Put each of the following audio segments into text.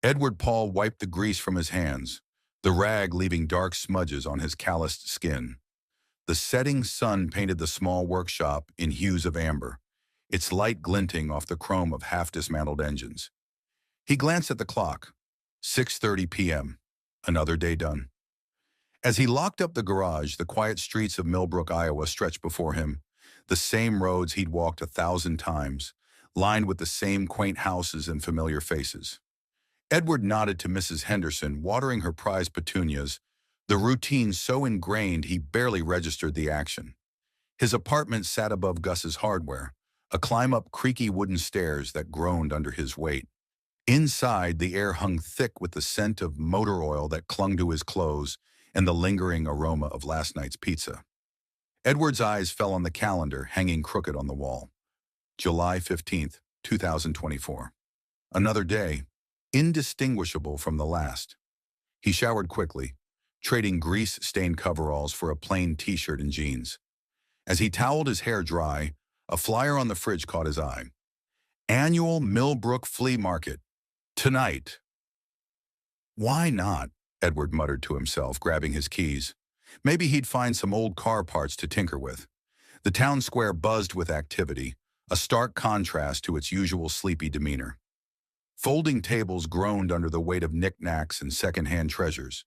Edward Paul wiped the grease from his hands, the rag leaving dark smudges on his calloused skin. The setting sun painted the small workshop in hues of amber, its light glinting off the chrome of half-dismantled engines. He glanced at the clock. 6:30 p.m. Another day done. As he locked up the garage, the quiet streets of Millbrook, Iowa stretched before him, the same roads he'd walked 1,000 times, lined with the same quaint houses and familiar faces. Edward nodded to Mrs. Henderson, watering her prized petunias, the routine so ingrained he barely registered the action. His apartment sat above Gus's hardware, a climb up creaky wooden stairs that groaned under his weight. Inside, the air hung thick with the scent of motor oil that clung to his clothes and the lingering aroma of last night's pizza. Edward's eyes fell on the calendar hanging crooked on the wall. July 15th, 2024. Another day, indistinguishable from the last. He showered quickly, trading grease-stained coveralls for a plain t-shirt and jeans. As he toweled his hair dry, a flyer on the fridge caught his eye. Annual Millbrook Flea Market. Tonight. Why not? Edward muttered to himself, grabbing his keys. Maybe he'd find some old car parts to tinker with. The town square buzzed with activity, a stark contrast to its usual sleepy demeanor. Folding tables groaned under the weight of knickknacks and second-hand treasures.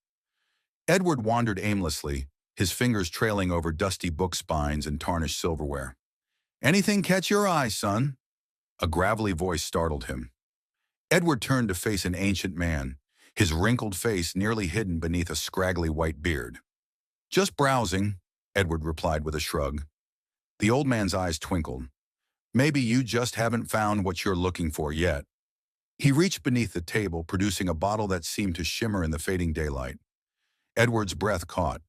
Edward wandered aimlessly, his fingers trailing over dusty book spines and tarnished silverware. "Anything catch your eye, son?" A gravelly voice startled him. Edward turned to face an ancient man, his wrinkled face nearly hidden beneath a scraggly white beard. "Just browsing," Edward replied with a shrug. The old man's eyes twinkled. "Maybe you just haven't found what you're looking for yet." He reached beneath the table, producing a bottle that seemed to shimmer in the fading daylight. Edward's breath caught.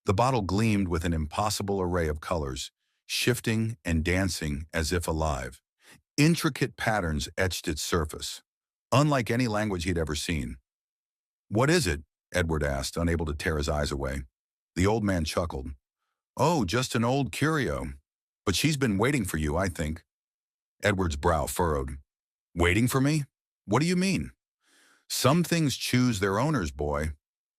The bottle gleamed with an impossible array of colors, shifting and dancing as if alive. Intricate patterns etched its surface, unlike any language he'd ever seen. "What is it?" Edward asked, unable to tear his eyes away. The old man chuckled. "Oh, just an old curio. But she's been waiting for you, I think." Edward's brow furrowed. "Waiting for me? What do you mean?" "Some things choose their owners, boy.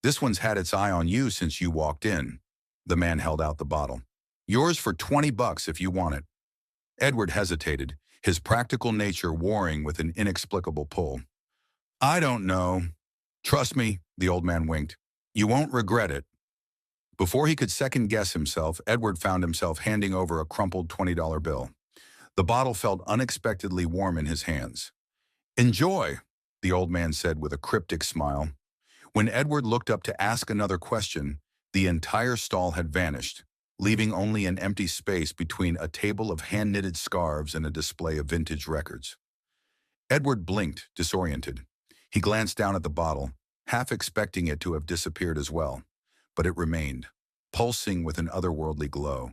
This one's had its eye on you since you walked in." The man held out the bottle. "Yours for $20 if you want it." Edward hesitated, his practical nature warring with an inexplicable pull. "I don't know. Trust me," the old man winked. "You won't regret it." Before he could second-guess himself, Edward found himself handing over a crumpled $20 bill. The bottle felt unexpectedly warm in his hands. "Enjoy," the old man said with a cryptic smile. When Edward looked up to ask another question, the entire stall had vanished, leaving only an empty space between a table of hand-knitted scarves and a display of vintage records. Edward blinked, disoriented. He glanced down at the bottle, half expecting it to have disappeared as well, but it remained, pulsing with an otherworldly glow.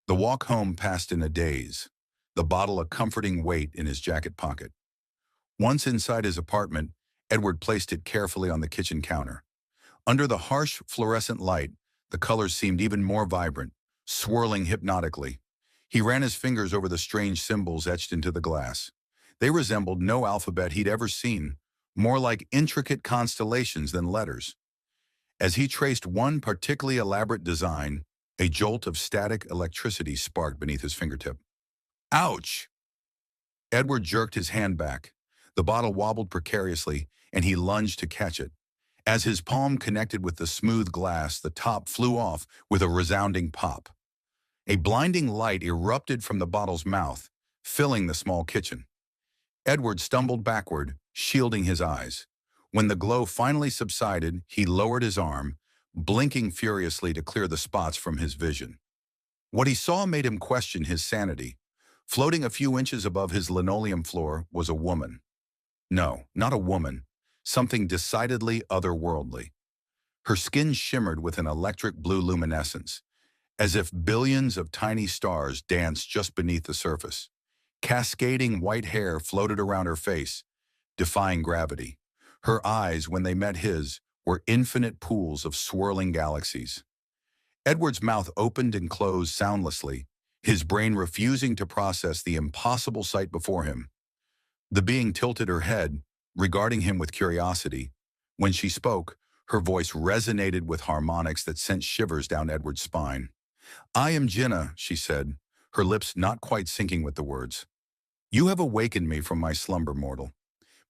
The walk home passed in a daze, the bottle a comforting weight in his jacket pocket. Once inside his apartment, Edward placed it carefully on the kitchen counter. Under the harsh fluorescent light, the colors seemed even more vibrant, swirling hypnotically. He ran his fingers over the strange symbols etched into the glass. They resembled no alphabet he'd ever seen, more like intricate constellations than letters. As he traced one particularly elaborate design, a jolt of static electricity sparked beneath his fingertip. "Ouch!" Edward jerked his hand back. The bottle wobbled precariously, and he lunged to catch it. As his palm connected with the smooth glass, the top flew off with a resounding pop. A blinding light erupted from the bottle's mouth, filling the small kitchen. Edward stumbled backward, shielding his eyes. When the glow finally subsided, he lowered his arm, blinking furiously to clear the spots from his vision. What he saw made him question his sanity. Floating a few inches above his linoleum floor was a woman. No, not a woman. Something decidedly otherworldly. Her skin shimmered with an electric blue luminescence, as if billions of tiny stars danced just beneath the surface. Cascading white hair floated around her face, defying gravity. Her eyes, when they met his, were infinite pools of swirling galaxies. Edward's mouth opened and closed soundlessly, his brain refusing to process the impossible sight before him. The being tilted her head, regarding him with curiosity. When she spoke, her voice resonated with harmonics that sent shivers down Edward's spine. "I am Jinna," she said, her lips not quite syncing with the words. "You have awakened me from my slumber, mortal.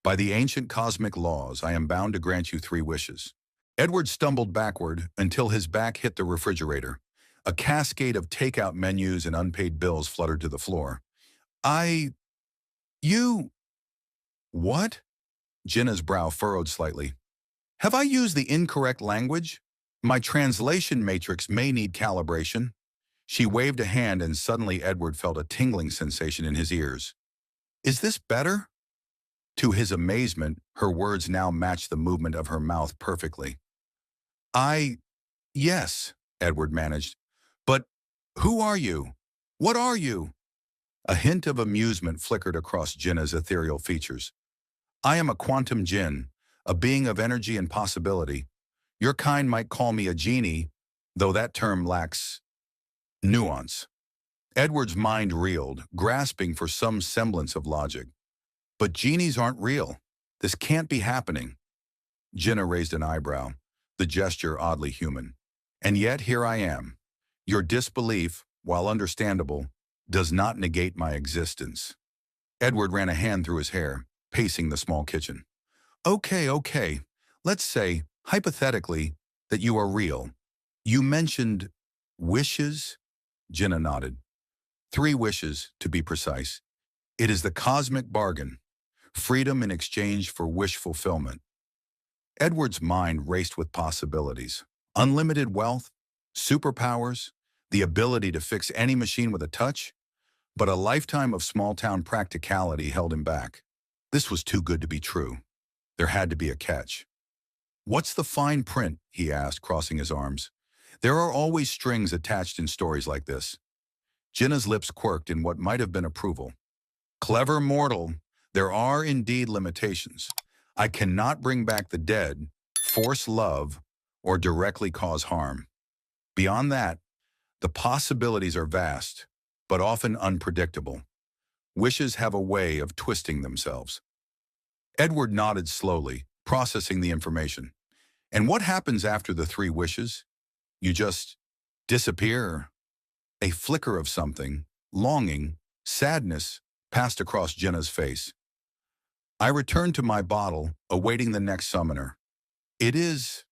By the ancient cosmic laws, I am bound to grant you 3 wishes." Edward stumbled backward until his back hit the refrigerator. A cascade of takeout menus and unpaid bills fluttered to the floor. "I... you... what?" Jinna's brow furrowed slightly. "Have I used the incorrect language? My translation matrix may need calibration." She waved a hand and suddenly Edward felt a tingling sensation in his ears. "Is this better?" To his amazement, her words now matched the movement of her mouth perfectly. Yes," Edward managed. "But who are you? What are you?" A hint of amusement flickered across Jinna's ethereal features. "I am a quantum djinn, a being of energy and possibility. Your kind might call me a genie, though that term lacks nuance." Edward's mind reeled, grasping for some semblance of logic. "But genies aren't real. This can't be happening." Jinna raised an eyebrow, the gesture oddly human. "And yet here I am. Your disbelief, while understandable, does not negate my existence." Edward ran a hand through his hair, pacing the small kitchen. Okay. Let's say, hypothetically, that you are real. You mentioned wishes?" Jinna nodded. 3 wishes, to be precise. It is the cosmic bargain. Freedom in exchange for wish fulfillment. Edward's mind raced with possibilities. Unlimited wealth, superpowers, the ability to fix any machine with a touch, but a lifetime of small-town practicality held him back. This was too good to be true. There had to be a catch. "What's the fine print?" he asked, crossing his arms. "There are always strings attached in stories like this." Jinna's lips quirked in what might have been approval. "Clever mortal, there are indeed limitations. I cannot bring back the dead, force love, or directly cause harm. Beyond that, the possibilities are vast, but often unpredictable. Wishes have a way of twisting themselves." Edward nodded slowly, processing the information. "And what happens after the 3 wishes? You just disappear?" A flicker of something, longing, sadness, passed across Jinna's face. "I returned to my bottle, awaiting the next summoner. It is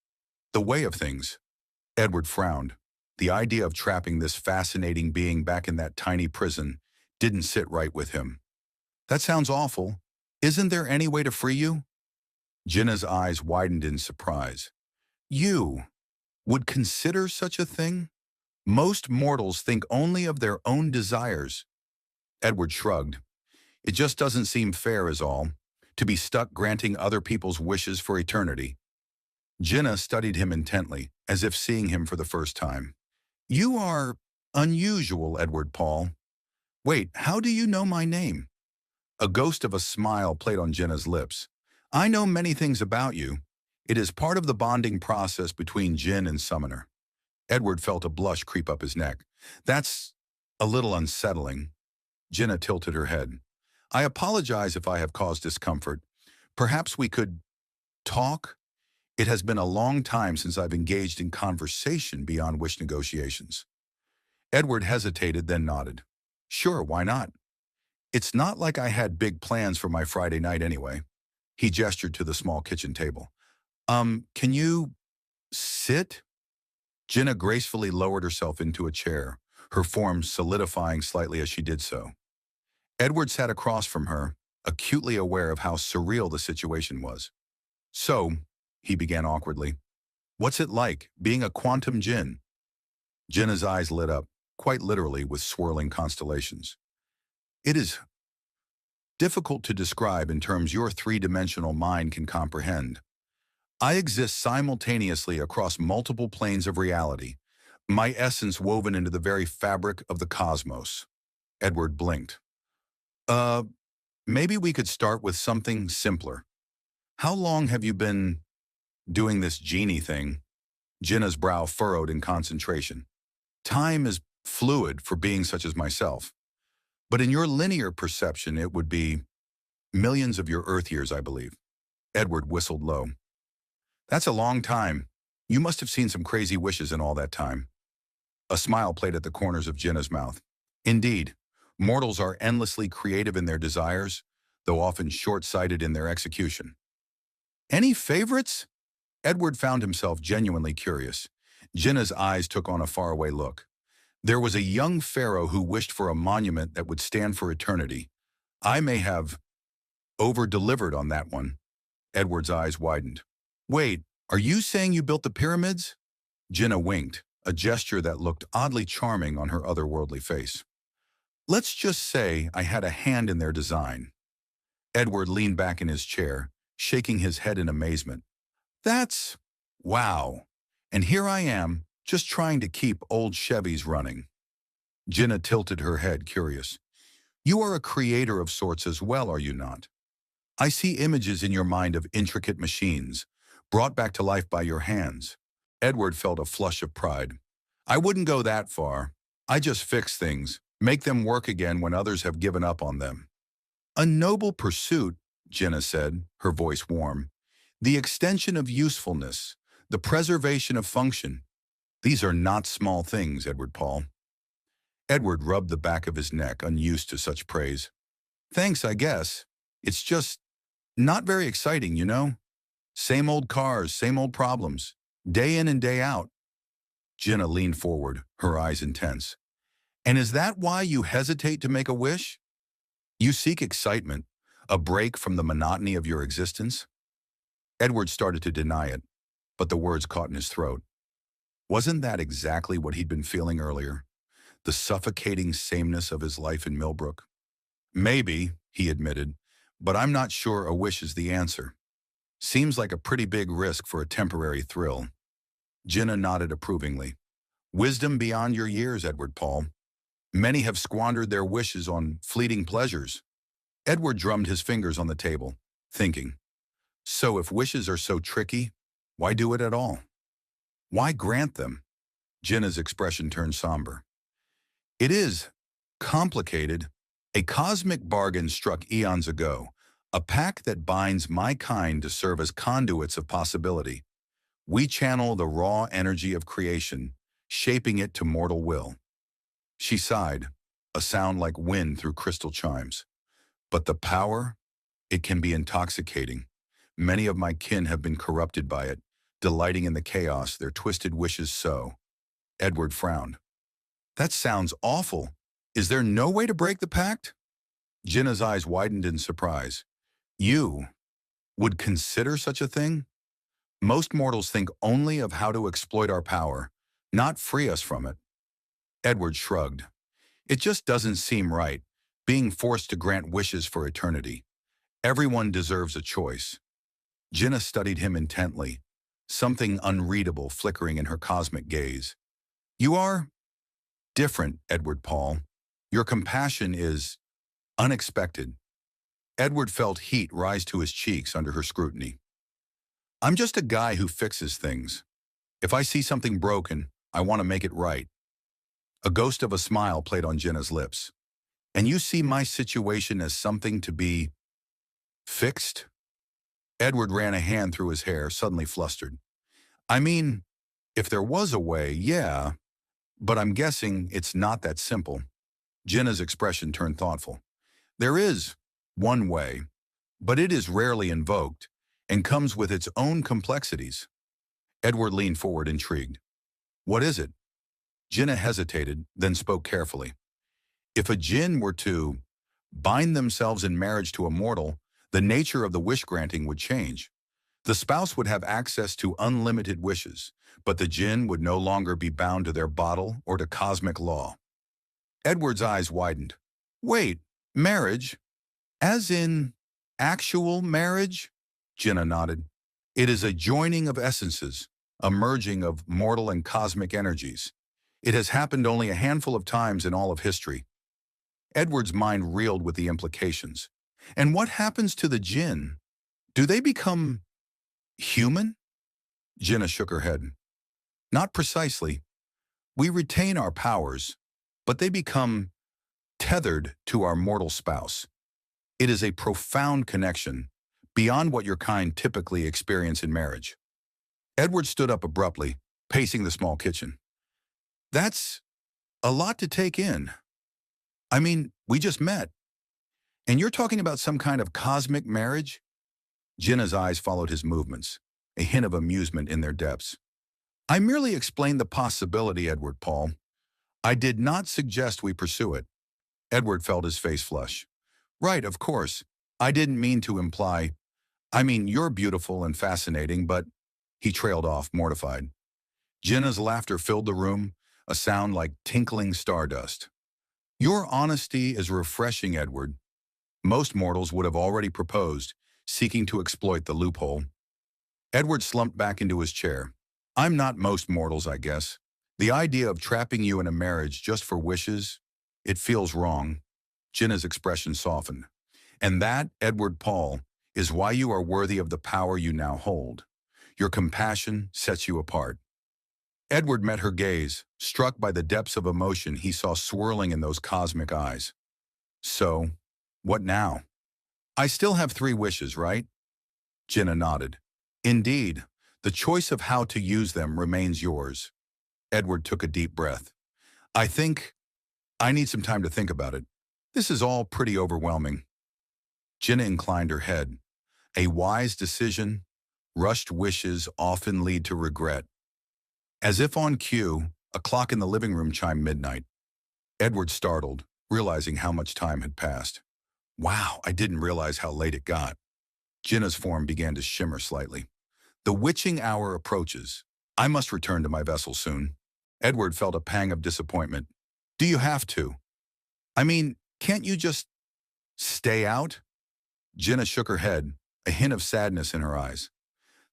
the way of things." Edward frowned. The idea of trapping this fascinating being back in that tiny prison didn't sit right with him. "That sounds awful. Isn't there any way to free you?" Jinna's eyes widened in surprise. "You would consider such a thing? Most mortals think only of their own desires." Edward shrugged. "It just doesn't seem fair is all, to be stuck granting other people's wishes for eternity." Jinna studied him intently, as if seeing him for the first time. "You are unusual, Edward Paul. Wait, how do you know my name?" A ghost of a smile played on Jinna's lips. "I know many things about you. It is part of the bonding process between Jinn and Summoner." Edward felt a blush creep up his neck. "That's a little unsettling." Jinna tilted her head. "I apologize if I have caused discomfort. Perhaps we could talk? It has been a long time since I've engaged in conversation beyond wish negotiations." Edward hesitated, then nodded. "Sure, why not? It's not like I had big plans for my Friday night anyway." He gestured to the small kitchen table. Can you sit?" Jinna gracefully lowered herself into a chair, her form solidifying slightly as she did so. Edward sat across from her, acutely aware of how surreal the situation was. "So," he began awkwardly, "what's it like, being a quantum djinn?" Jinna's eyes lit up, quite literally with swirling constellations. "It is difficult to describe in terms your 3-dimensional mind can comprehend. I exist simultaneously across multiple planes of reality, my essence woven into the very fabric of the cosmos." Edward blinked. Uh, Maybe we could start with something simpler. How long have you been doing this genie thing?" Jinna's brow furrowed in concentration. "Time is fluid for beings such as myself, but in your linear perception it would be millions of your Earth years, I believe." Edward whistled low. That's a long time. You must have seen some crazy wishes in all that time. A smile played at the corners of Jenna's mouth. Indeed, mortals are endlessly creative in their desires, though often short-sighted in their execution. Any favorites? Edward found himself genuinely curious. Jenna's eyes took on a faraway look. There was a young pharaoh who wished for a monument that would stand for eternity. I may have over-delivered on that one. Edward's eyes widened. Wait, are you saying you built the pyramids? Jenna winked, a gesture that looked oddly charming on her otherworldly face. Let's just say I had a hand in their design. Edward leaned back in his chair, shaking his head in amazement. That's... wow. And here I am, just trying to keep old Chevys running. Jenna tilted her head, curious. You are a creator of sorts as well, are you not? I see images in your mind of intricate machines, brought back to life by your hands. Edward felt a flush of pride. I wouldn't go that far. I just fix things, make them work again when others have given up on them. A noble pursuit, Jenna said, her voice warm. The extension of usefulness, the preservation of function. These are not small things, Edward Paul. Edward rubbed the back of his neck, unused to such praise. Thanks, I guess. It's just not very exciting, you know? Same old cars, same old problems, day in and day out. Jenna leaned forward, her eyes intense. And is that why you hesitate to make a wish? You seek excitement, a break from the monotony of your existence? Edward started to deny it, but the words caught in his throat. Wasn't that exactly what he'd been feeling earlier? The suffocating sameness of his life in Millbrook? Maybe, he admitted, but I'm not sure a wish is the answer. Seems like a pretty big risk for a temporary thrill. Jenna nodded approvingly. Wisdom beyond your years, Edward Paul. Many have squandered their wishes on fleeting pleasures. Edward drummed his fingers on the table, thinking. So if wishes are so tricky, why do it at all? Why grant them? Jenna's expression turned somber. It is complicated. A cosmic bargain struck eons ago, a pact that binds my kind to serve as conduits of possibility. We channel the raw energy of creation, shaping it to mortal will. She sighed, a sound like wind through crystal chimes. But the power, it can be intoxicating. Many of my kin have been corrupted by it, delighting in the chaos their twisted wishes sow. Edward frowned. That sounds awful. Is there no way to break the pact? Jenna's eyes widened in surprise. You would consider such a thing? Most mortals think only of how to exploit our power, not free us from it. Edward shrugged. It just doesn't seem right, being forced to grant wishes for eternity. Everyone deserves a choice. Jenna studied him intently, something unreadable flickering in her cosmic gaze. You are different, Edward Paul. Your compassion is unexpected. Edward felt heat rise to his cheeks under her scrutiny. I'm just a guy who fixes things. If I see something broken, I want to make it right. A ghost of a smile played on Jenna's lips. And you see my situation as something to be fixed? Edward ran a hand through his hair, suddenly flustered. I mean, if there was a way, yeah, but I'm guessing it's not that simple. Jenna's expression turned thoughtful. There is one way, but it is rarely invoked and comes with its own complexities. Edward leaned forward, intrigued. What is it? Jenna hesitated, then spoke carefully. If a jinn were to bind themselves in marriage to a mortal, the nature of the wish-granting would change. The spouse would have access to unlimited wishes, but the jinn would no longer be bound to their bottle or to cosmic law. Edward's eyes widened. Wait, marriage? As in actual marriage? Jenna nodded. It is a joining of essences, a merging of mortal and cosmic energies. It has happened only a handful of times in all of history. Edward's mind reeled with the implications. And what happens to the jinn? Do they become human? Jenna shook her head. Not precisely. We retain our powers, but they become tethered to our mortal spouse. It is a profound connection, beyond what your kind typically experience in marriage. Edward stood up abruptly, pacing the small kitchen. That's a lot to take in. I mean, we just met. And you're talking about some kind of cosmic marriage? Jenna's eyes followed his movements, a hint of amusement in their depths. I merely explained the possibility, Edward Paul. I did not suggest we pursue it. Edward felt his face flush. Right, of course. I didn't mean to imply. I mean, you're beautiful and fascinating, but... He trailed off, mortified. Jenna's laughter filled the room, a sound like tinkling stardust. Your honesty is refreshing, Edward. Most mortals would have already proposed, seeking to exploit the loophole. Edward slumped back into his chair. I'm not most mortals, I guess. The idea of trapping you in a marriage just for wishes, it feels wrong. Jenna's expression softened. And that, Edward Paul, is why you are worthy of the power you now hold. Your compassion sets you apart. Edward met her gaze, struck by the depths of emotion he saw swirling in those cosmic eyes. So, what now? I still have 3 wishes, right? Jenna nodded. Indeed, the choice of how to use them remains yours. Edward took a deep breath. I think I need some time to think about it. This is all pretty overwhelming. Jenna inclined her head. A wise decision, rushed wishes often lead to regret. As if on cue, a clock in the living room chimed midnight. Edward startled, realizing how much time had passed. Wow, I didn't realize how late it got. Jenna's form began to shimmer slightly. The witching hour approaches. I must return to my vessel soon. Edward felt a pang of disappointment. Do you have to? I mean, can't you just stay out? Jenna shook her head, a hint of sadness in her eyes.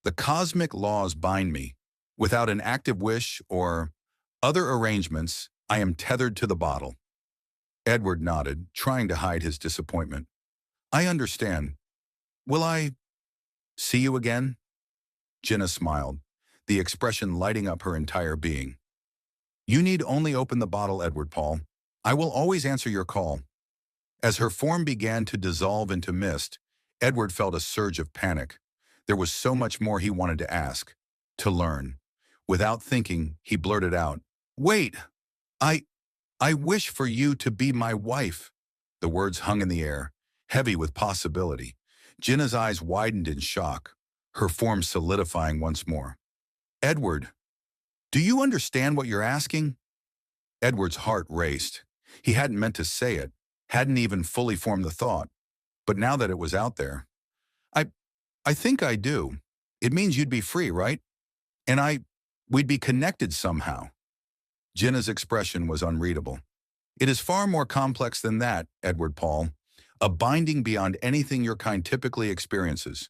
The cosmic laws bind me. Without an active wish or other arrangements, I am tethered to the bottle. Edward nodded, trying to hide his disappointment. I understand. Will I see you again? Jenna smiled, the expression lighting up her entire being. You need only open the bottle, Edward Paul. I will always answer your call. As her form began to dissolve into mist, Edward felt a surge of panic. There was so much more he wanted to ask, to learn. Without thinking, he blurted out, Wait, I wish for you to be my wife. The words hung in the air, heavy with possibility. Jenna's eyes widened in shock, her form solidifying once more. Edward, do you understand what you're asking? Edward's heart raced. He hadn't meant to say it, hadn't even fully formed the thought. But now that it was out there, I think I do. It means you'd be free, right? And we'd be connected somehow. Jenna's expression was unreadable. It is far more complex than that, Edward Paul. A binding beyond anything your kind typically experiences.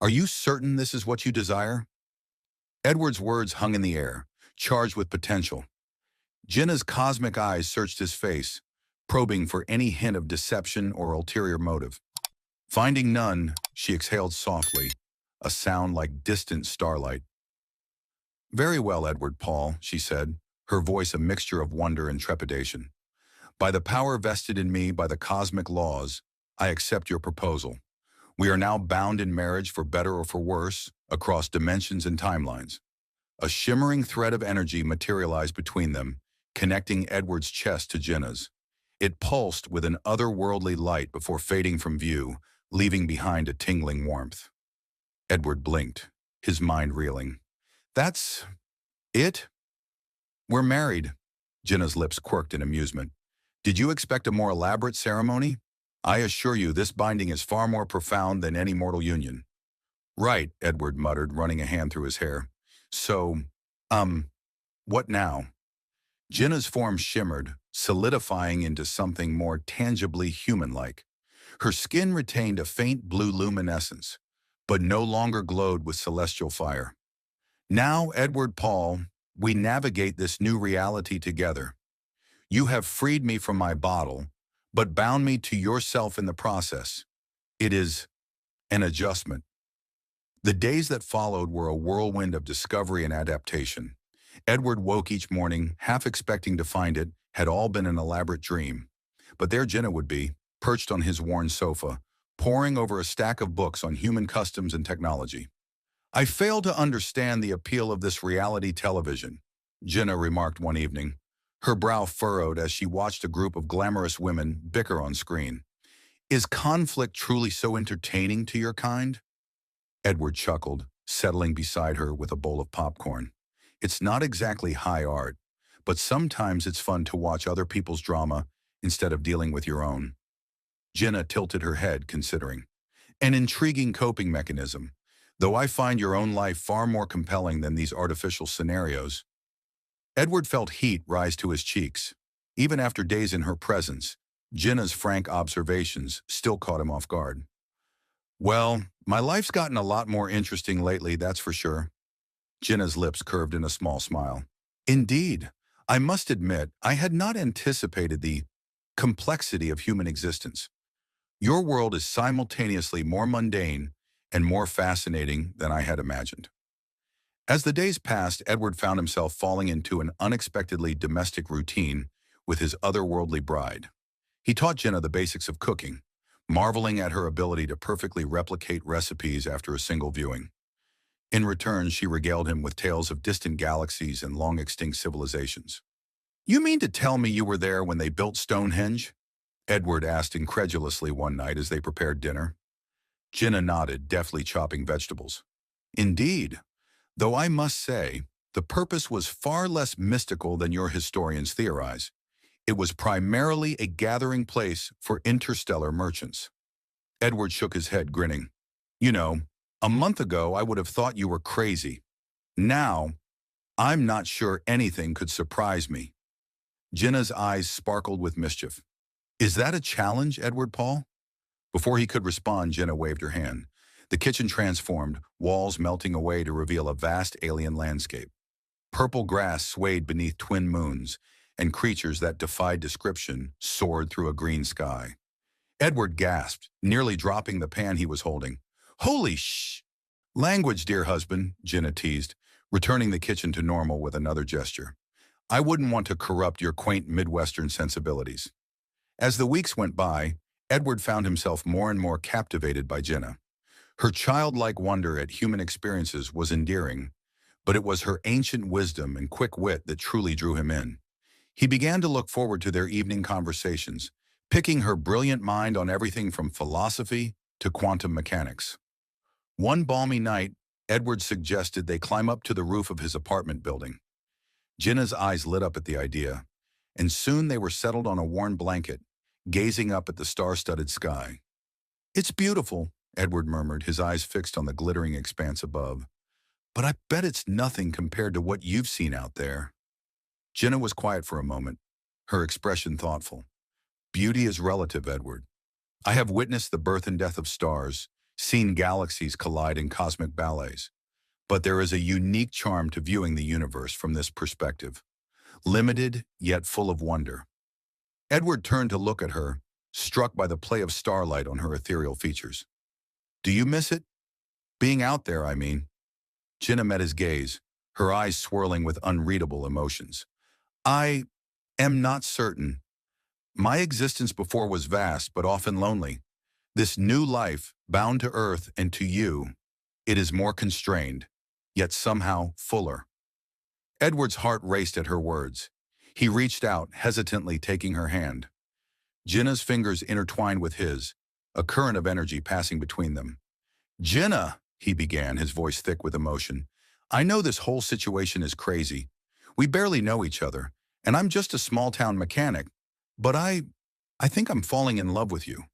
Are you certain this is what you desire? Edward's words hung in the air, charged with potential. Jenna's cosmic eyes searched his face, probing for any hint of deception or ulterior motive. Finding none, she exhaled softly, a sound like distant starlight. Very well, Edward Paul, she said, her voice a mixture of wonder and trepidation. By the power vested in me by the cosmic laws, I accept your proposal. We are now bound in marriage for better or for worse, across dimensions and timelines. A shimmering thread of energy materialized between them, connecting Edward's chest to Jenna's. It pulsed with an otherworldly light before fading from view, leaving behind a tingling warmth. Edward blinked, his mind reeling. That's it? We're married. Jenna's lips quirked in amusement. Did you expect a more elaborate ceremony? I assure you this binding is far more profound than any mortal union. Right, Edward muttered, running a hand through his hair. So, what now? Jenna's form shimmered, solidifying into something more tangibly human-like. Her skin retained a faint blue luminescence, but no longer glowed with celestial fire. Now, Edward Paul, we navigate this new reality together. You have freed me from my bottle, but bound me to yourself in the process. It is an adjustment. The days that followed were a whirlwind of discovery and adaptation. Edward woke each morning, half expecting to find it had all been an elaborate dream. But there Jenna would be, perched on his worn sofa, poring over a stack of books on human customs and technology. I fail to understand the appeal of this reality television, Jenna remarked one evening, her brow furrowed as she watched a group of glamorous women bicker on screen. Is conflict truly so entertaining to your kind? Edward chuckled, settling beside her with a bowl of popcorn. It's not exactly high art, but sometimes it's fun to watch other people's drama instead of dealing with your own. Jenna tilted her head, considering. An intriguing coping mechanism, though I find your own life far more compelling than these artificial scenarios. Edward felt heat rise to his cheeks. Even after days in her presence, Jenna's frank observations still caught him off guard. Well, my life's gotten a lot more interesting lately, that's for sure. Jenna's lips curved in a small smile. Indeed, I must admit, I had not anticipated the complexity of human existence. Your world is simultaneously more mundane and more fascinating than I had imagined. As the days passed, Edward found himself falling into an unexpectedly domestic routine with his otherworldly bride. He taught Jenna the basics of cooking, marveling at her ability to perfectly replicate recipes after a single viewing. In return, she regaled him with tales of distant galaxies and long-extinct civilizations. You mean to tell me you were there when they built Stonehenge? Edward asked incredulously one night as they prepared dinner. Jenna nodded, deftly chopping vegetables. Indeed, though I must say, the purpose was far less mystical than your historians theorize. It was primarily a gathering place for interstellar merchants. Edward shook his head, grinning. You know, a month ago I would have thought you were crazy. Now, I'm not sure anything could surprise me. Jenna's eyes sparkled with mischief. Is that a challenge, Edward Paul? Before he could respond, Jenna waved her hand. The kitchen transformed, walls melting away to reveal a vast alien landscape. Purple grass swayed beneath twin moons, and creatures that defied description soared through a green sky. Edward gasped, nearly dropping the pan he was holding. Holy sh! Language, dear husband, Jenna teased, returning the kitchen to normal with another gesture. I wouldn't want to corrupt your quaint Midwestern sensibilities. As the weeks went by, Edward found himself more and more captivated by Jenna. Her childlike wonder at human experiences was endearing, but it was her ancient wisdom and quick wit that truly drew him in. He began to look forward to their evening conversations, picking her brilliant mind on everything from philosophy to quantum mechanics. One balmy night, Edward suggested they climb up to the roof of his apartment building. Jenna's eyes lit up at the idea, and soon they were settled on a worn blanket, gazing up at the star-studded sky. It's beautiful, Edward murmured, his eyes fixed on the glittering expanse above. But I bet it's nothing compared to what you've seen out there. Jenna was quiet for a moment, her expression thoughtful. Beauty is relative, Edward. I have witnessed the birth and death of stars, seen galaxies collide in cosmic ballets. But there is a unique charm to viewing the universe from this perspective. Limited, yet full of wonder. Edward turned to look at her, struck by the play of starlight on her ethereal features. Do you miss it? Being out there, I mean. Jenna met his gaze, her eyes swirling with unreadable emotions. I am not certain. My existence before was vast, but often lonely. This new life, bound to Earth and to you, it is more constrained, yet somehow fuller. Edward's heart raced at her words. He reached out, hesitantly taking her hand. Jenna's fingers intertwined with his, a current of energy passing between them. Jenna, he began, his voice thick with emotion. I know this whole situation is crazy. We barely know each other, and I'm just a small-town mechanic, but I think I'm falling in love with you.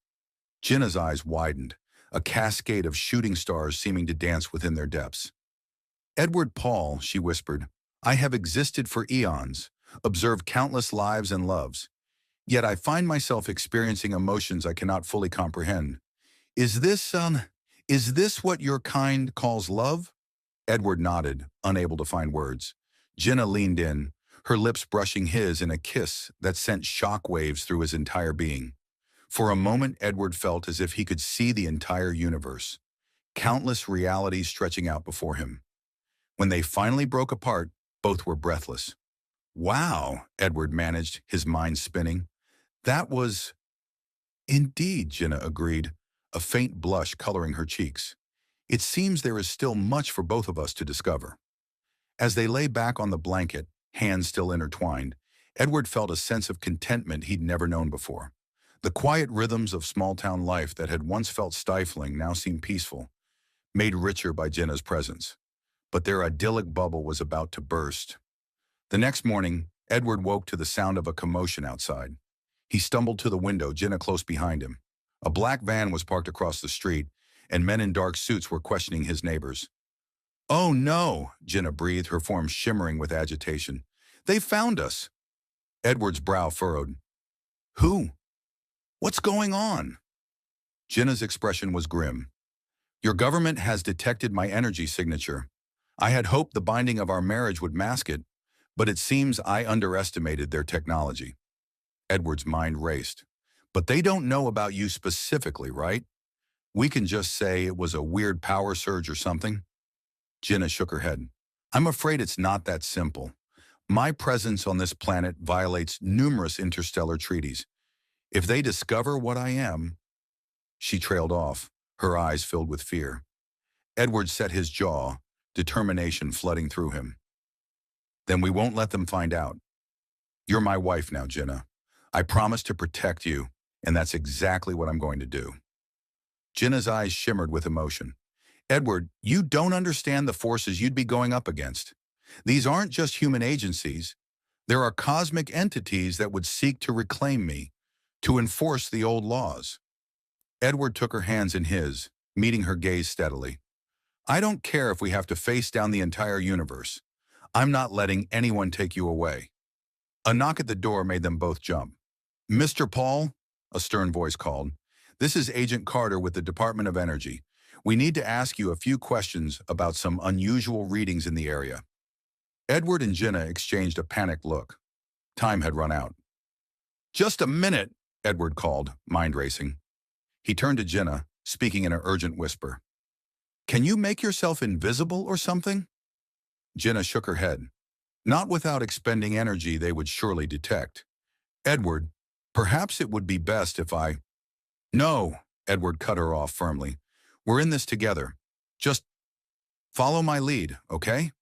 Jenna's eyes widened, a cascade of shooting stars seeming to dance within their depths. Edward Paul, she whispered, I have existed for eons, observed countless lives and loves. Yet I find myself experiencing emotions I cannot fully comprehend. Is this what your kind calls love? Edward nodded, unable to find words. Jenna leaned in, her lips brushing his in a kiss that sent shock waves through his entire being. For a moment, Edward felt as if he could see the entire universe, countless realities stretching out before him. When they finally broke apart, both were breathless. Wow, Edward managed, his mind spinning. That was... Indeed, Jenna agreed. a faint blush coloring her cheeks. It seems there is still much for both of us to discover. As they lay back on the blanket, hands still intertwined, Edward felt a sense of contentment he'd never known before. The quiet rhythms of small-town life that had once felt stifling now seemed peaceful, made richer by Jenna's presence. But their idyllic bubble was about to burst. The next morning, Edward woke to the sound of a commotion outside. He stumbled to the window, Jenna close behind him. A black van was parked across the street, and men in dark suits were questioning his neighbors. "Oh no," Jenna breathed, her form shimmering with agitation. "They found us." Edward's brow furrowed. "Who? What's going on?" Jenna's expression was grim. "Your government has detected my energy signature. I had hoped the binding of our marriage would mask it, but it seems I underestimated their technology." Edward's mind raced. "But they don't know about you specifically, right? We can just say it was a weird power surge or something?" Jenna shook her head. "I'm afraid it's not that simple. My presence on this planet violates numerous interstellar treaties. If they discover what I am—" She trailed off, her eyes filled with fear. Edward set his jaw, determination flooding through him. "Then we won't let them find out. You're my wife now, Jenna. I promise to protect you, and that's exactly what I'm going to do." Jenna's eyes shimmered with emotion. "Edward, you don't understand the forces you'd be going up against. These aren't just human agencies. There are cosmic entities that would seek to reclaim me, to enforce the old laws." Edward took her hands in his, meeting her gaze steadily. "I don't care if we have to face down the entire universe. I'm not letting anyone take you away." A knock at the door made them both jump. "Mr. Paul," a stern voice called, "this is Agent Carter with the Department of Energy. We need to ask you a few questions about some unusual readings in the area." Edward and Jenna exchanged a panicked look. Time had run out. "Just a minute," Edward called, mind racing. He turned to Jenna, speaking in an urgent whisper. "Can you make yourself invisible or something?" Jenna shook her head. "Not without expending energy they would surely detect. Edward, perhaps it would be best if I—" "No," Edward cut her off firmly. "We're in this together. Just follow my lead, okay?"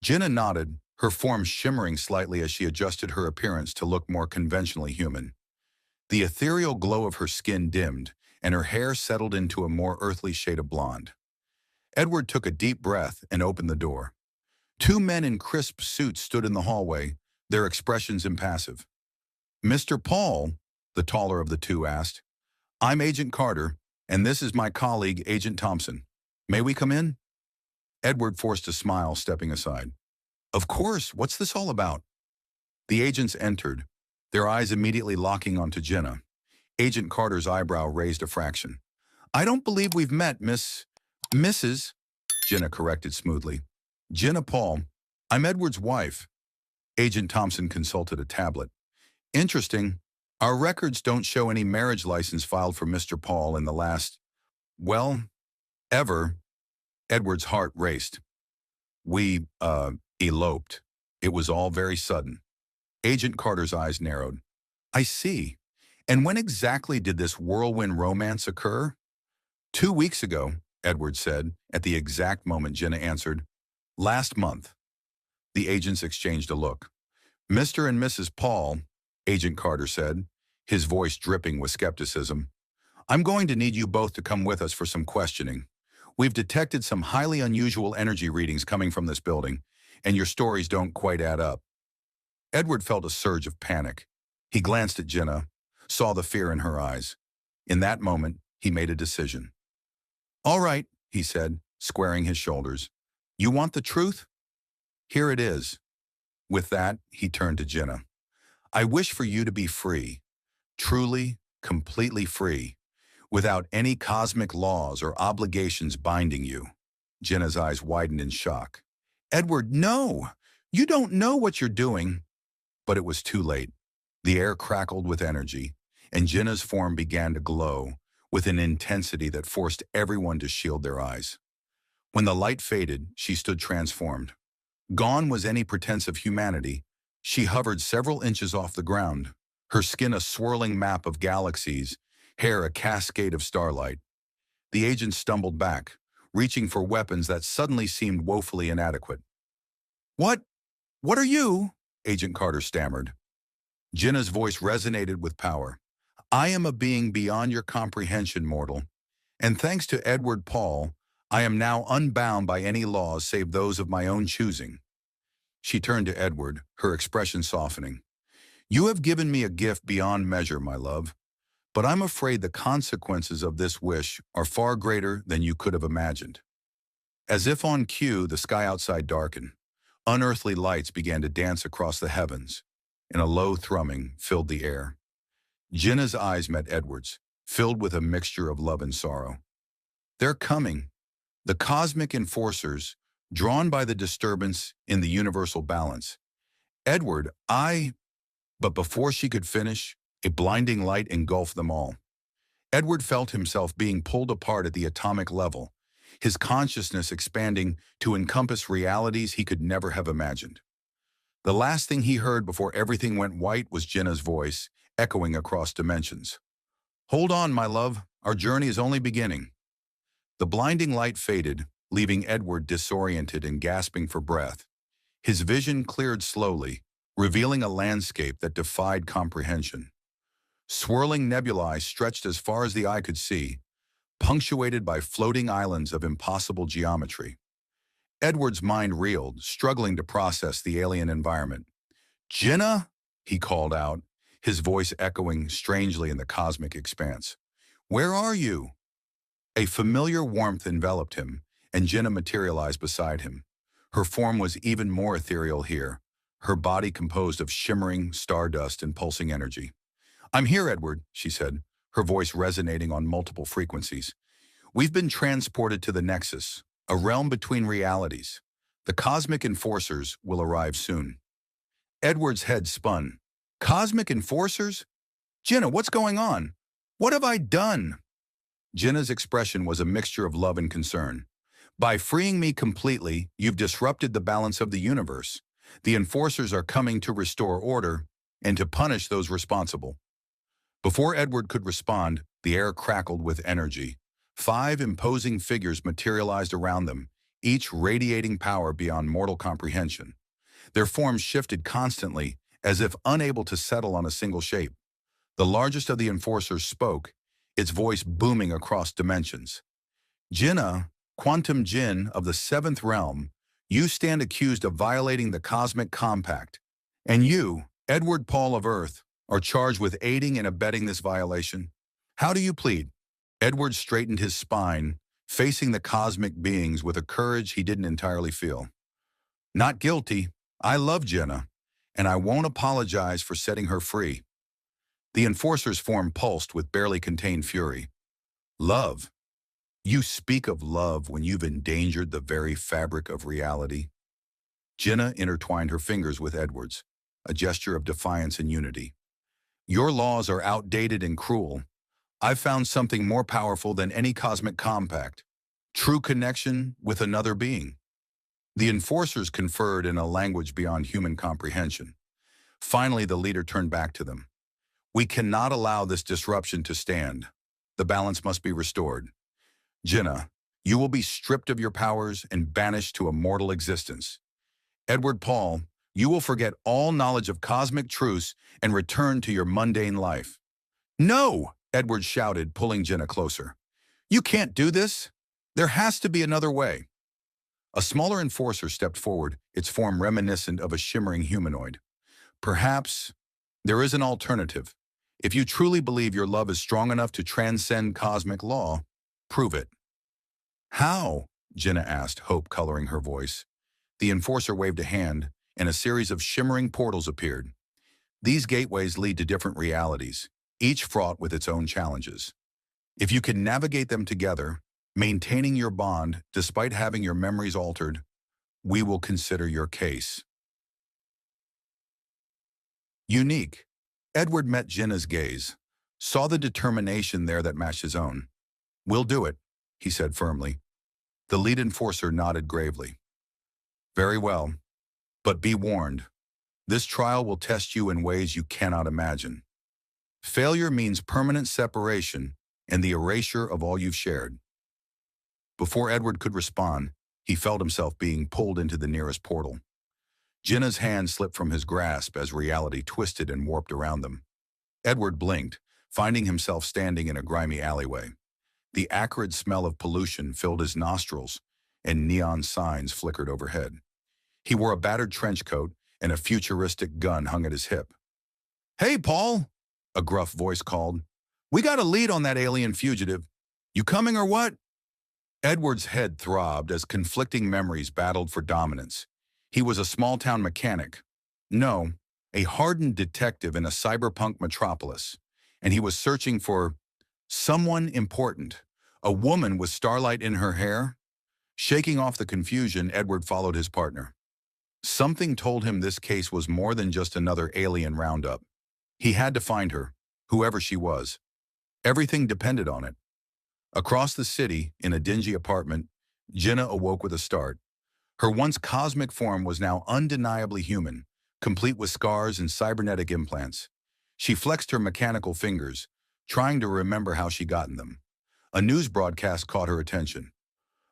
Jenna nodded, her form shimmering slightly as she adjusted her appearance to look more conventionally human. The ethereal glow of her skin dimmed, and her hair settled into a more earthly shade of blonde. Edward took a deep breath and opened the door. Two men in crisp suits stood in the hallway, their expressions impassive. "Mr. Paul," the taller of the two asked, "I'm Agent Carter, and this is my colleague, Agent Thompson. May we come in?" Edward forced a smile, stepping aside. "Of course, what's this all about?" The agents entered, their eyes immediately locking onto Jenna. Agent Carter's eyebrow raised a fraction. "I don't believe we've met, Mrs. Jenna corrected smoothly. "Jenna Paul. I'm Edward's wife." Agent Thompson consulted a tablet. "Interesting. Our records don't show any marriage license filed for Mr. Paul in the last, well, ever." Edward's heart raced. "We, eloped. It was all very sudden." Agent Carter's eyes narrowed. "I see. And when exactly did this whirlwind romance occur?" 2 weeks ago, Edward said, at the exact moment Jenna answered. "Last month." The agents exchanged a look. "Mr. and Mrs. Paul," Agent Carter said, his voice dripping with skepticism, "I'm going to need you both to come with us for some questioning. We've detected some highly unusual energy readings coming from this building, and your stories don't quite add up." Edward felt a surge of panic. He glanced at Jenna, saw the fear in her eyes. In that moment, he made a decision. "All right," he said, squaring his shoulders. "You want the truth? Here it is." With that, he turned to Jenna. "I wish for you to be free, truly, completely free, without any cosmic laws or obligations binding you." Jenna's eyes widened in shock. "Edward, no! You don't know what you're doing." But it was too late. The air crackled with energy, and Jenna's form began to glow with an intensity that forced everyone to shield their eyes. When the light faded, she stood transformed. Gone was any pretense of humanity. She hovered several inches off the ground, her skin a swirling map of galaxies, hair a cascade of starlight. The agent stumbled back, reaching for weapons that suddenly seemed woefully inadequate. What? What are you? Agent Carter stammered. Jenna's voice resonated with power. I am a being beyond your comprehension, mortal. And thanks to Edward Paul, I am now unbound by any laws save those of my own choosing. She turned to Edward, her expression softening. You have given me a gift beyond measure, my love, but I'm afraid the consequences of this wish are far greater than you could have imagined. As if on cue, the sky outside darkened. Unearthly lights began to dance across the heavens, and a low thrumming filled the air. Jenna's eyes met Edward's, filled with a mixture of love and sorrow. They're coming. The cosmic enforcers, drawn by the disturbance in the universal balance. Edward, But before she could finish, a blinding light engulfed them all. Edward felt himself being pulled apart at the atomic level, his consciousness expanding to encompass realities he could never have imagined. The last thing he heard before everything went white was Jenna's voice, echoing across dimensions. Hold on, my love, our journey is only beginning. The blinding light faded, leaving Edward disoriented and gasping for breath. His vision cleared slowly, revealing a landscape that defied comprehension. Swirling nebulae stretched as far as the eye could see, punctuated by floating islands of impossible geometry. Edward's mind reeled, struggling to process the alien environment. Jenna? He called out, his voice echoing strangely in the cosmic expanse. Where are you? A familiar warmth enveloped him, and Jenna materialized beside him. Her form was even more ethereal here, her body composed of shimmering stardust and pulsing energy. I'm here, Edward, she said, her voice resonating on multiple frequencies. We've been transported to the Nexus, a realm between realities. The cosmic enforcers will arrive soon. Edward's head spun. Cosmic enforcers? Jenna, what's going on? What have I done? Jenna's expression was a mixture of love and concern. By freeing me completely, you've disrupted the balance of the universe. The enforcers are coming to restore order and to punish those responsible. Before Edward could respond, the air crackled with energy. 5 imposing figures materialized around them, each radiating power beyond mortal comprehension. Their forms shifted constantly, as if unable to settle on a single shape. The largest of the enforcers spoke, its voice booming across dimensions. Jenna, Quantum Jinn of the 7th realm, you stand accused of violating the cosmic compact. And you, Edward Paul of Earth, are charged with aiding and abetting this violation. How do you plead? Edward straightened his spine, facing the cosmic beings with a courage he didn't entirely feel. Not guilty. I love Jenna, and I won't apologize for setting her free. The enforcer's form pulsed with barely contained fury. Love? You speak of love when you've endangered the very fabric of reality. Jenna intertwined her fingers with Edward's, a gesture of defiance and unity. Your laws are outdated and cruel. I've found something more powerful than any cosmic compact. True connection with another being. The enforcers conferred in a language beyond human comprehension. Finally, the leader turned back to them. We cannot allow this disruption to stand. The balance must be restored. Jenna, you will be stripped of your powers and banished to a mortal existence. Edward Paul, you will forget all knowledge of cosmic truths and return to your mundane life. No, Edward shouted, pulling Jenna closer. You can't do this. There has to be another way. A smaller enforcer stepped forward, its form reminiscent of a shimmering humanoid. Perhaps there is an alternative. If you truly believe your love is strong enough to transcend cosmic law, prove it. How? Jenna asked, hope coloring her voice. The enforcer waved a hand, and a series of shimmering portals appeared. These gateways lead to different realities, each fraught with its own challenges. If you can navigate them together, maintaining your bond despite having your memories altered, we will consider your case. Unique. Edward met Jenna's gaze, saw the determination there that matched his own. We'll do it, he said firmly. The lead enforcer nodded gravely. Very well, but be warned. This trial will test you in ways you cannot imagine. Failure means permanent separation and the erasure of all you've shared. Before Edward could respond, he felt himself being pulled into the nearest portal. Jenna's hand slipped from his grasp as reality twisted and warped around them. Edward blinked, finding himself standing in a grimy alleyway. The acrid smell of pollution filled his nostrils, and neon signs flickered overhead. He wore a battered trench coat, and a futuristic gun hung at his hip. "Hey, Paul," a gruff voice called. "We got a lead on that alien fugitive. You coming or what?" Edward's head throbbed as conflicting memories battled for dominance. He was a small-town mechanic. No, a hardened detective in a cyberpunk metropolis. And he was searching for someone important. A woman with starlight in her hair? Shaking off the confusion, Edward followed his partner. Something told him this case was more than just another alien roundup. He had to find her, whoever she was. Everything depended on it. Across the city, in a dingy apartment, Jenna awoke with a start. Her once cosmic form was now undeniably human, complete with scars and cybernetic implants. She flexed her mechanical fingers, trying to remember how she got in them. A news broadcast caught her attention.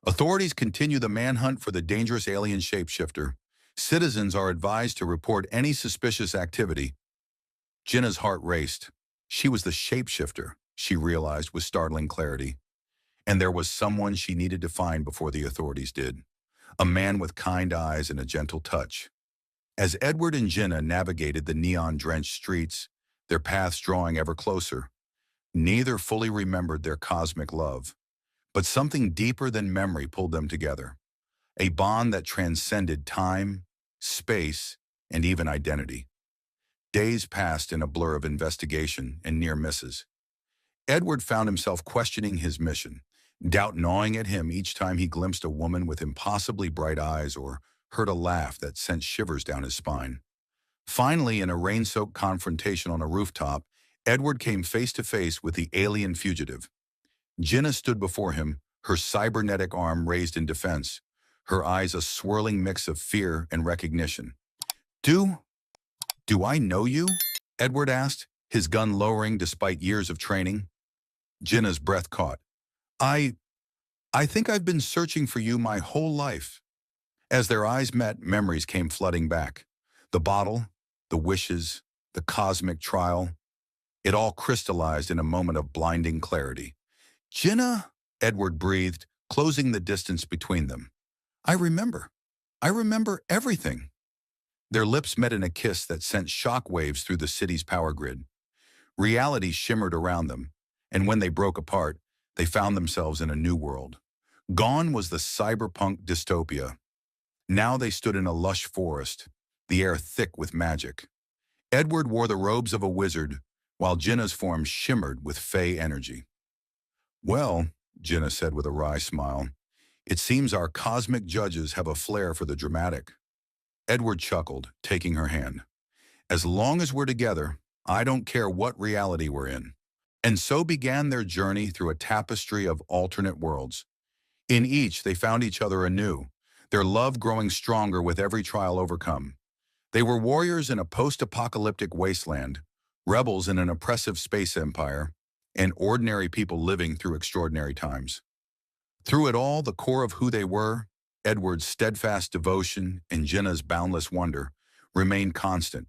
Authorities continue the manhunt for the dangerous alien shapeshifter. Citizens are advised to report any suspicious activity. Jenna's heart raced. She was the shapeshifter, she realized with startling clarity. And there was someone she needed to find before the authorities did. A man with kind eyes and a gentle touch. As Edward and Jenna navigated the neon-drenched streets, their paths drawing ever closer, neither fully remembered their cosmic love. But something deeper than memory pulled them together. A bond that transcended time, space, and even identity. Days passed in a blur of investigation and near misses. Edward found himself questioning his mission, doubt gnawing at him each time he glimpsed a woman with impossibly bright eyes or heard a laugh that sent shivers down his spine. Finally, in a rain-soaked confrontation on a rooftop, Edward came face to face with the alien fugitive. Jenna stood before him, her cybernetic arm raised in defense, her eyes a swirling mix of fear and recognition. Do I know you?" Edward asked, his gun lowering despite years of training. Jenna's breath caught. I think I've been searching for you my whole life." As their eyes met, memories came flooding back. The bottle, the wishes, the cosmic trial. It all crystallized in a moment of blinding clarity. "Jenna," Edward breathed, closing the distance between them. I remember everything." Their lips met in a kiss that sent shockwaves through the city's power grid. Reality shimmered around them, and when they broke apart, they found themselves in a new world. Gone was the cyberpunk dystopia. Now they stood in a lush forest, the air thick with magic. Edward wore the robes of a wizard, while Jenna's form shimmered with fey energy. "Well," Jenna said with a wry smile, "it seems our cosmic judges have a flair for the dramatic." Edward chuckled, taking her hand. "As long as we're together, I don't care what reality we're in." And so began their journey through a tapestry of alternate worlds. In each, they found each other anew, their love growing stronger with every trial overcome. They were warriors in a post-apocalyptic wasteland, rebels in an oppressive space empire, and ordinary people living through extraordinary times. Through it all, the core of who they were, Edward's steadfast devotion and Jenna's boundless wonder, remained constant.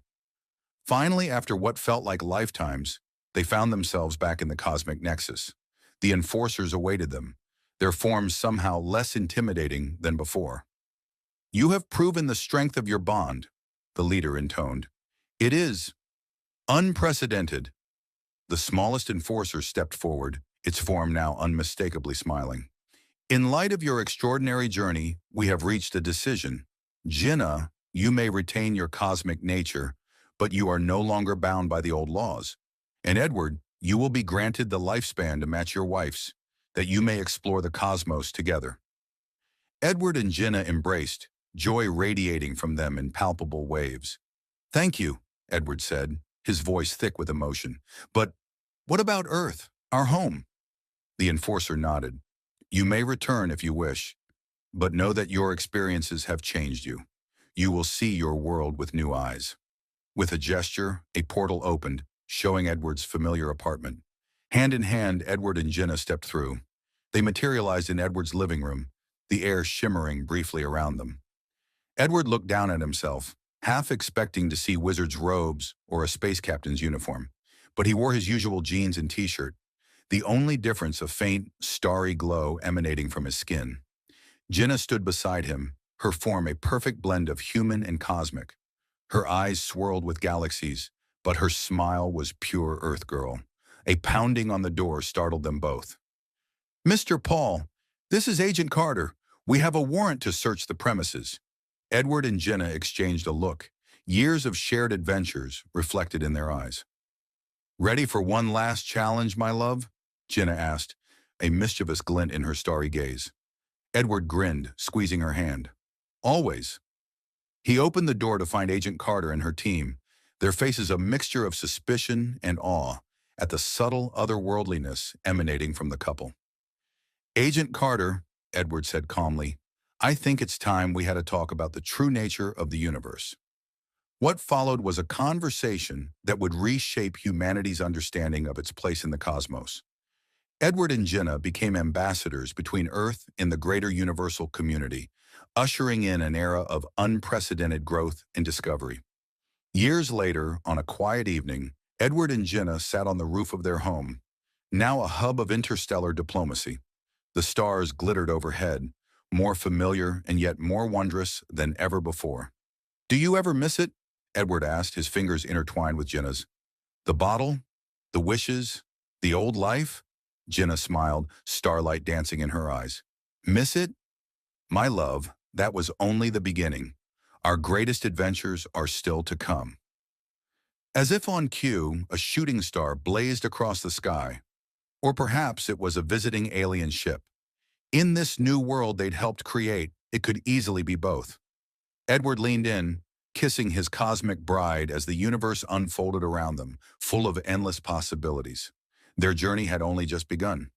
Finally, after what felt like lifetimes, they found themselves back in the cosmic nexus. The enforcers awaited them, their forms somehow less intimidating than before. "You have proven the strength of your bond," the leader intoned. "It is unprecedented." The smallest enforcer stepped forward, its form now unmistakably smiling. "In light of your extraordinary journey, we have reached a decision. Jenna, you may retain your cosmic nature, but you are no longer bound by the old laws. And Edward, you will be granted the lifespan to match your wife's, that you may explore the cosmos together." Edward and Jenna embraced, joy radiating from them in palpable waves. "Thank you," Edward said, his voice thick with emotion. "But what about Earth, our home?" The enforcer nodded. "You may return if you wish, but know that your experiences have changed you. You will see your world with new eyes." With a gesture, a portal opened, showing Edward's familiar apartment. Hand in hand, Edward and Jenna stepped through. They materialized in Edward's living room, the air shimmering briefly around them. Edward looked down at himself, half expecting to see wizard's robes or a space captain's uniform. But he wore his usual jeans and t-shirt, the only difference a faint, starry glow emanating from his skin. Jenna stood beside him, her form a perfect blend of human and cosmic. Her eyes swirled with galaxies, but her smile was pure Earth girl. A pounding on the door startled them both. "Mr. Paul, this is Agent Carter. We have a warrant to search the premises." Edward and Jenna exchanged a look, years of shared adventures reflected in their eyes. "Ready for one last challenge, my love?" Jenna asked, a mischievous glint in her starry gaze. Edward grinned, squeezing her hand. "Always." He opened the door to find Agent Carter and her team, their faces a mixture of suspicion and awe at the subtle otherworldliness emanating from the couple. "Agent Carter," Edward said calmly, "I think it's time we had a talk about the true nature of the universe." What followed was a conversation that would reshape humanity's understanding of its place in the cosmos. Edward and Jenna became ambassadors between Earth and the greater universal community, ushering in an era of unprecedented growth and discovery. Years later, on a quiet evening, Edward and Jenna sat on the roof of their home, now a hub of interstellar diplomacy. The stars glittered overhead, more familiar and yet more wondrous than ever before. "Do you ever miss it?" Edward asked, his fingers intertwined with Jenna's. "The bottle? The wishes? The old life?" Jenna smiled, starlight dancing in her eyes. "Miss it? My love, that was only the beginning. Our greatest adventures are still to come." As if on cue, a shooting star blazed across the sky. Or perhaps it was a visiting alien ship. In this new world they'd helped create, it could easily be both. Edward leaned in, kissing his cosmic bride as the universe unfolded around them, full of endless possibilities. Their journey had only just begun.